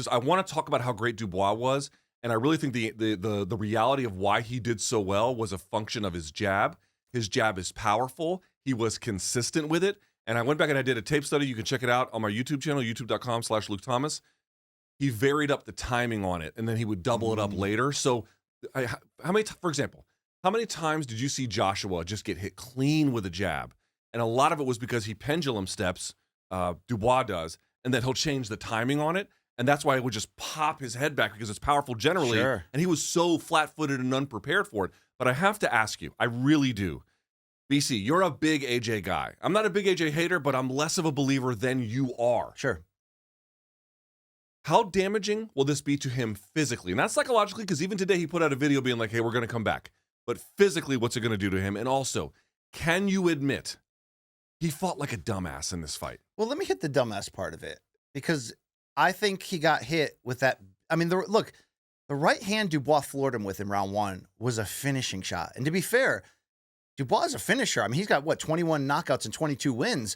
I want to talk about how great Dubois was, and I really think the reality of why he did so well was a function of his jab. His jab is powerful. He was consistent with it. And I went back and I did a tape study. You can check it out on my YouTube channel, youtube.com/Luke Thomas. He varied up the timing on it, and then he would double it up later. So, for example, how many times did you see Joshua just get hit clean with a jab? And a lot of it was because he pendulum steps, Dubois does, and then he'll change the timing on it. And that's why it would just pop his head back because it's powerful generally. Sure. And he was so flat-footed and unprepared for it. But I have to ask you, I really do. BC, you're a big AJ guy. I'm not a big AJ hater, but I'm less of a believer than you are. Sure. How damaging will this be to him physically? Not psychologically, because even today he put out a video being like, hey, we're going to come back. But physically, what's it going to do to him? And also, can you admit he fought like a dumbass in this fight? Well, let me hit the dumbass part of it, because I think he got hit with that. I mean, the right hand Dubois floored him with in round 1 was a finishing shot. And to be fair, Dubois is a finisher. I mean, he's got, 21 knockouts and 22 wins.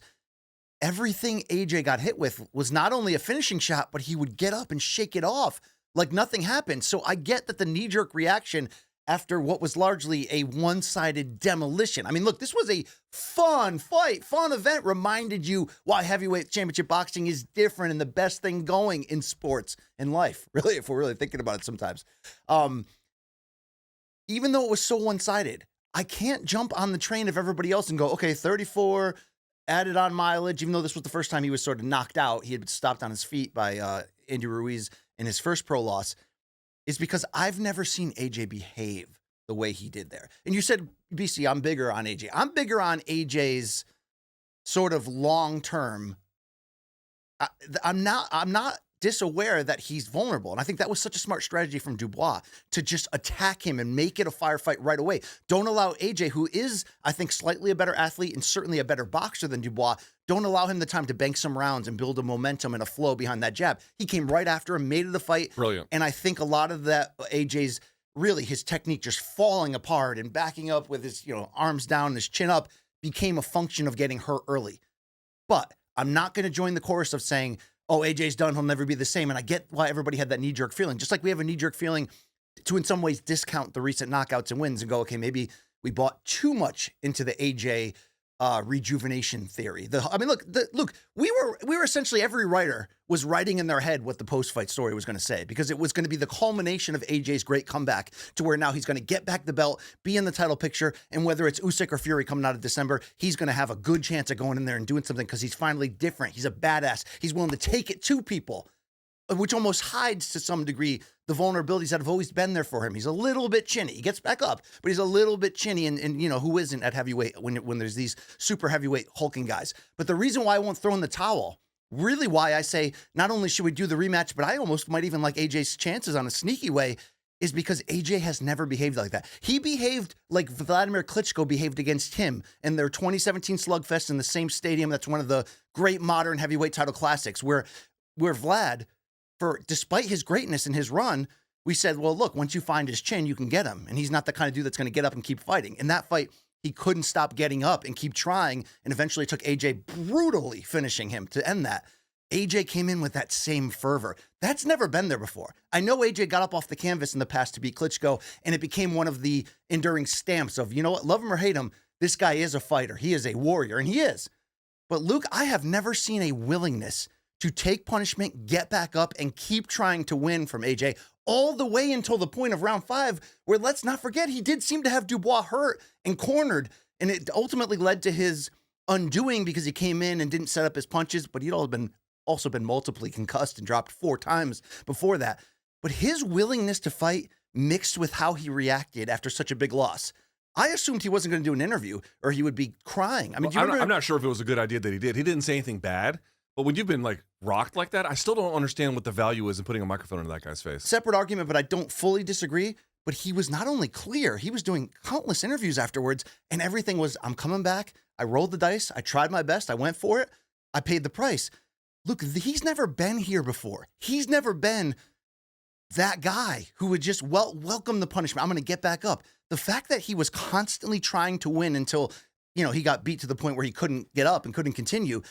Everything AJ got hit with was not only a finishing shot, but he would get up and shake it off like nothing happened. So I get that the knee-jerk reaction after what was largely a one-sided demolition. I mean, look, this was a fun fight, fun event, reminded you why heavyweight championship boxing is different and the best thing going in sports and life, really, if we're really thinking about it sometimes. Even though it was so one-sided, I can't jump on the train of everybody else and go, okay, 34, added on mileage, even though this was the first time he was sort of knocked out. He had stopped on his feet by Andy Ruiz in his first pro loss. Is because I've never seen AJ behave the way he did there. And you said, BC, I'm bigger on AJ. I'm bigger on AJ's sort of long-term. I'm not disaware that he's vulnerable. And I think that was such a smart strategy from Dubois to just attack him and make it a firefight right away. Don't allow AJ, who is, I think, slightly a better athlete and certainly a better boxer than Dubois, don't allow him the time to bank some rounds and build a momentum and a flow behind that jab. He came right after him, made it a fight. Brilliant. And I think a lot of that, AJ's, really his technique just falling apart and backing up with his, arms down and his chin up became a function of getting hurt early. But I'm not going to join the chorus of saying, oh, AJ's done, he'll never be the same. And I get why everybody had that knee-jerk feeling. Just like we have a knee-jerk feeling to, in some ways, discount the recent knockouts and wins and go, okay, maybe we bought too much into the AJ rejuvenation theory. Look, we were essentially, every writer was writing in their head what the post-fight story was going to say, because it was going to be the culmination of AJ's great comeback to where now he's going to get back the belt, be in the title picture, and whether it's Usyk or Fury coming out of December, he's going to have a good chance of going in there and doing something because he's finally different. He's a badass. He's willing to take it to people, which almost hides to some degree the vulnerabilities that have always been there for him. He's a little bit chinny. He gets back up, but he's a little bit chinny, and who isn't at heavyweight when there's these super heavyweight hulking guys. But the reason why I won't throw in the towel, really why I say not only should we do the rematch, but I almost might even like AJ's chances on a sneaky way, is because AJ has never behaved like that. He behaved like Vladimir Klitschko behaved against him in their 2017 slugfest in the same stadium. That's one of the great modern heavyweight title classics where Vlad, despite his greatness and his run, we said, well, look, once you find his chin, you can get him. And he's not the kind of dude that's going to get up and keep fighting. In that fight, he couldn't stop getting up and keep trying, and eventually took AJ brutally finishing him to end that. AJ came in with that same fervor. That's never been there before. I know AJ got up off the canvas in the past to beat Klitschko, and it became one of the enduring stamps of, love him or hate him, this guy is a fighter. He is a warrior, and he is. But Luke, I have never seen a willingness to take punishment, get back up, and keep trying to win from AJ all the way until the point of round 5, where, let's not forget, he did seem to have Dubois hurt and cornered, and it ultimately led to his undoing because he came in and didn't set up his punches, but he'd also been multiply concussed and dropped 4 times before that. But his willingness to fight mixed with how he reacted after such a big loss, I assumed he wasn't going to do an interview or he would be crying. I mean, I'm not sure if it was a good idea that he did. He didn't say anything bad. But when you've been rocked like that, I still don't understand what the value is in putting a microphone into that guy's face. Separate argument, but I don't fully disagree. But he was not only clear, he was doing countless interviews afterwards, and everything was, I'm coming back. I rolled the dice. I tried my best. I went for it. I paid the price. Look, he's never been here before. He's never been that guy who would just welcome the punishment. I'm going to get back up. The fact that he was constantly trying to win until, he got beat to the point where he couldn't get up and couldn't continue,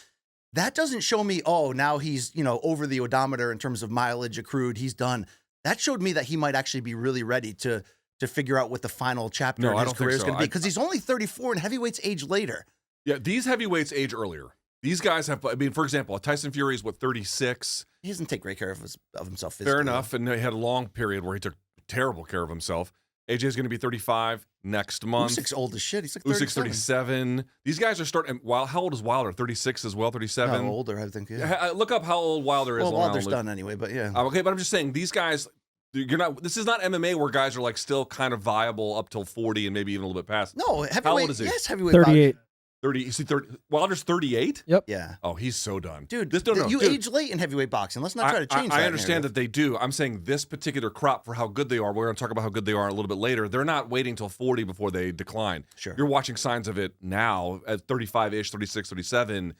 that doesn't show me, oh, now he's, over the odometer in terms of mileage accrued. He's done. That showed me that he might actually be really ready to figure out what the final chapter of his career is going to be. Because he's only 34 and heavyweights age later. Yeah, these heavyweights age earlier. These guys have, for example, Tyson Fury is 36? He doesn't take great care of himself physically. Fair enough. And he had a long period where he took terrible care of himself. AJ's going to be 35 next month. Usyk's old as shit. He's like 37. Usyk's 37. These guys are starting. How old is Wilder? 36 as well, 37? No, older, I think. Yeah. Look up how old Wilder is. Well, Wilder's done anyway, but yeah. Okay, but I'm just saying, these guys, this is not MMA where guys are like still kind of viable up till 40 and maybe even a little bit past. No, heavyweight. How old is he? Yes, heavyweight. 38. 30. You see, Wilder's 38? Yep. Yeah. Oh, he's so done. Dude, dude, age late in heavyweight boxing. Let's not try to change that. I understand that they do. I'm saying this particular crop, for how good they are, we're going to talk about how good they are a little bit later. They're not waiting till 40 before they decline. Sure. You're watching signs of it now at 35-ish, 36, 37.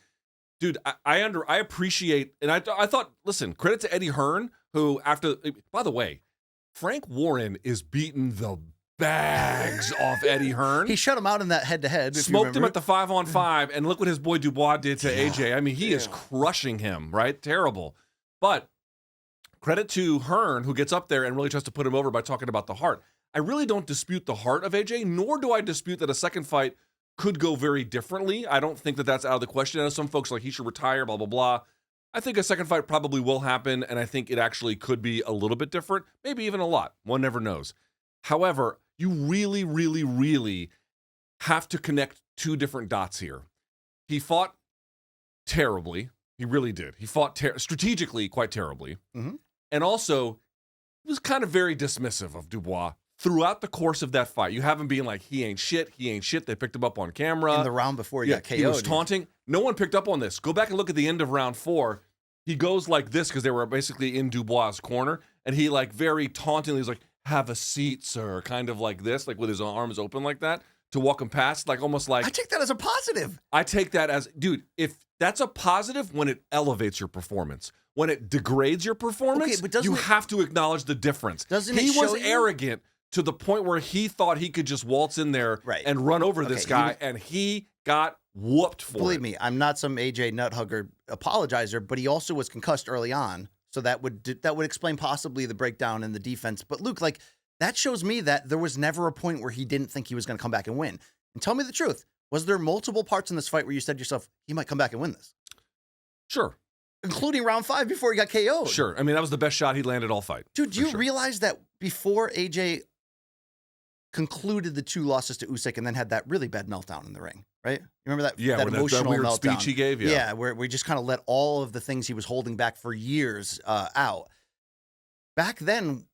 Dude, I appreciate, and I thought, listen, credit to Eddie Hearn, who by the way, Frank Warren is beating the bags off Eddie Hearn. He shut him out in that head-to-head. Smoked him at the 5-on-5, and look what his boy Dubois did to AJ. I mean, he is crushing him, right? Terrible. But credit to Hearn, who gets up there and really tries to put him over by talking about the heart. I really don't dispute the heart of AJ, nor do I dispute that a second fight could go very differently. I don't think that that's out of the question. I know some folks are like, he should retire, blah, blah, blah. I think a second fight probably will happen, and I think it actually could be a little bit different, maybe even a lot. One never knows. However, you really, really, really have to connect two different dots here. He fought terribly. He really did. He fought strategically quite terribly. Mm-hmm. And also, he was kind of very dismissive of Dubois throughout the course of that fight. You have him being like, he ain't shit. They picked him up on camera. In the round before he got KO'd. He was taunting. No one picked up on this. Go back and look at the end of round 4. He goes like this because they were basically in Dubois' corner. And he like very tauntingly was like, have a seat, sir. Kind of like this, like with his arms open like that to walk him past, like almost like. I take that as a positive. I take that as, dude, if that's a positive when it elevates your performance. When it degrades your performance, you have to acknowledge the difference. He was arrogant to the point where he thought he could just waltz in there and run over this guy, and he got whooped for it. Believe me, I'm not some AJ nuthugger apologizer, but he also was concussed early on. So that would explain possibly the breakdown in the defense. But Luke, like, that shows me that there was never a point where he didn't think he was going to come back and win. And tell me the truth. Was there multiple parts in this fight where you said to yourself, he might come back and win this? Sure. Including round 5 before he got KO'd. Sure. I mean, that was the best shot he landed all fight. Dude, do you realize that before AJ concluded the 2 losses to Usyk and then had that really bad meltdown in the ring, right? You remember that? Yeah, that emotional that weird meltdown speech he gave. Yeah, where we just kind of let all of the things he was holding back for years out. Back then,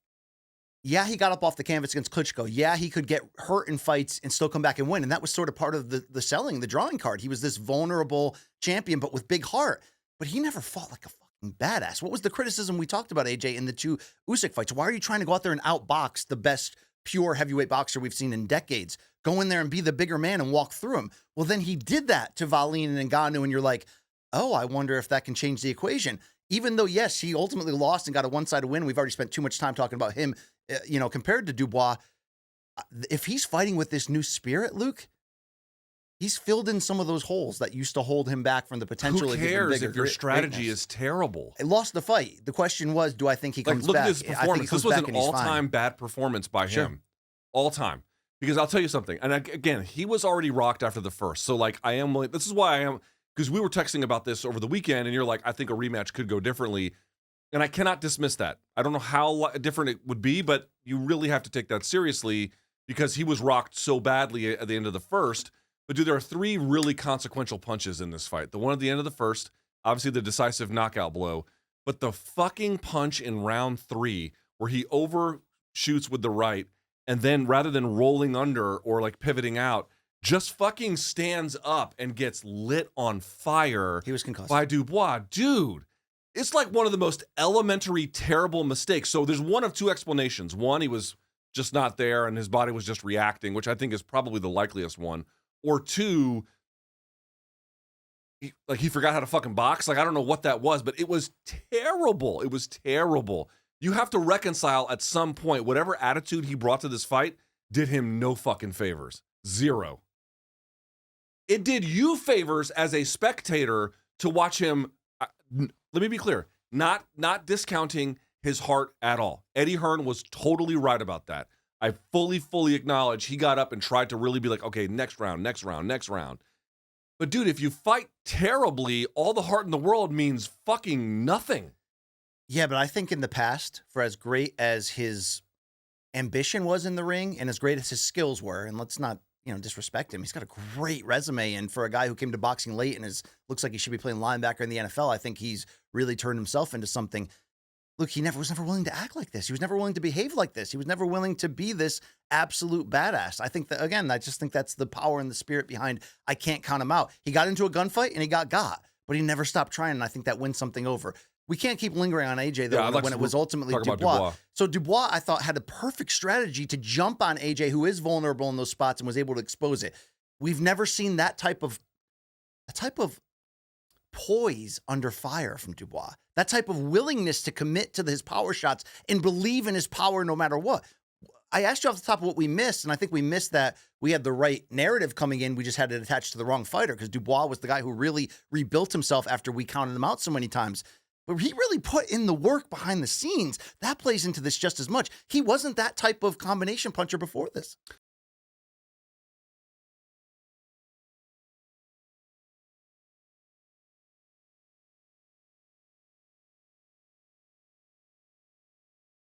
yeah, he got up off the canvas against Klitschko. Yeah, he could get hurt in fights and still come back and win. And that was sort of part of the selling, the drawing card. He was this vulnerable champion, but with big heart. But he never fought like a fucking badass. What was the criticism we talked about, AJ, in the 2 Usyk fights? Why are you trying to go out there and outbox the best pure heavyweight boxer we've seen in decades? Go in there and be the bigger man and walk through him. Well, then he did that to Wallin and Ngannou, and you're like, oh, I wonder if that can change the equation. Even though, yes, he ultimately lost and got a one-sided win. We've already spent too much time talking about him, compared to Dubois. If he's fighting with this new spirit, Luke, he's filled in some of those holes that used to hold him back from the potential. Who cares if your strategy is terrible? He lost the fight. The question was, do I think he comes back? Look at his performance. This was an all-time bad performance by him. All time. Because I'll tell you something. And again, he was already rocked after the first. So, like, this is why I am. Because we were texting about this over the weekend, and you're like, I think a rematch could go differently. And I cannot dismiss that. I don't know how different it would be, but you really have to take that seriously because he was rocked so badly at the end of the first. But, dude, there are 3 really consequential punches in this fight. The one at the end of the first, obviously the decisive knockout blow, but the fucking punch in round 3 where he overshoots with the right, and then rather than rolling under or like pivoting out, just fucking stands up and gets lit on fire. He was concussed by Dubois. Dude, it's like one of the most elementary, terrible mistakes. So there's one of 2 explanations. One, he was just not there and his body was just reacting, which I think is probably the likeliest one. Or 2, he forgot how to fucking box. Like, I don't know what that was, but it was terrible. It was terrible. You have to reconcile at some point whatever attitude he brought to this fight did him no fucking favors. 0. It did you favors as a spectator to watch him. Let me be clear, not discounting his heart at all. Eddie Hearn was totally right about that. I fully acknowledge he got up and tried to really be like, okay, next round. But dude, if you fight terribly, all the heart in the world means fucking nothing. Yeah, but I think in the past, for as great as his ambition was in the ring and as great as his skills were, and let's not, disrespect him. He's got a great resume, and for a guy who came to boxing late and looks like he should be playing linebacker in the NFL, I think he's really turned himself into something. Look, he was never willing to act like this. He was never willing to behave like this. He was never willing to be this absolute badass. I think that, again, I just think that's the power and the spirit behind I can't count him out. He got into a gunfight and he got, but he never stopped trying, and I think that wins something over. We can't keep lingering on AJ, though, when it was ultimately Dubois. So Dubois, I thought, had the perfect strategy to jump on AJ, who is vulnerable in those spots, and was able to expose it. We've never seen that type of poise under fire from Dubois. That type of willingness to commit to his power shots and believe in his power no matter what. I asked you off the top of what we missed, and I think we missed that we had the right narrative coming in. We just had it attached to the wrong fighter, because Dubois was the guy who really rebuilt himself after we counted him out so many times. But he really put in the work behind the scenes. That plays into this just as much. He wasn't that type of combination puncher before this.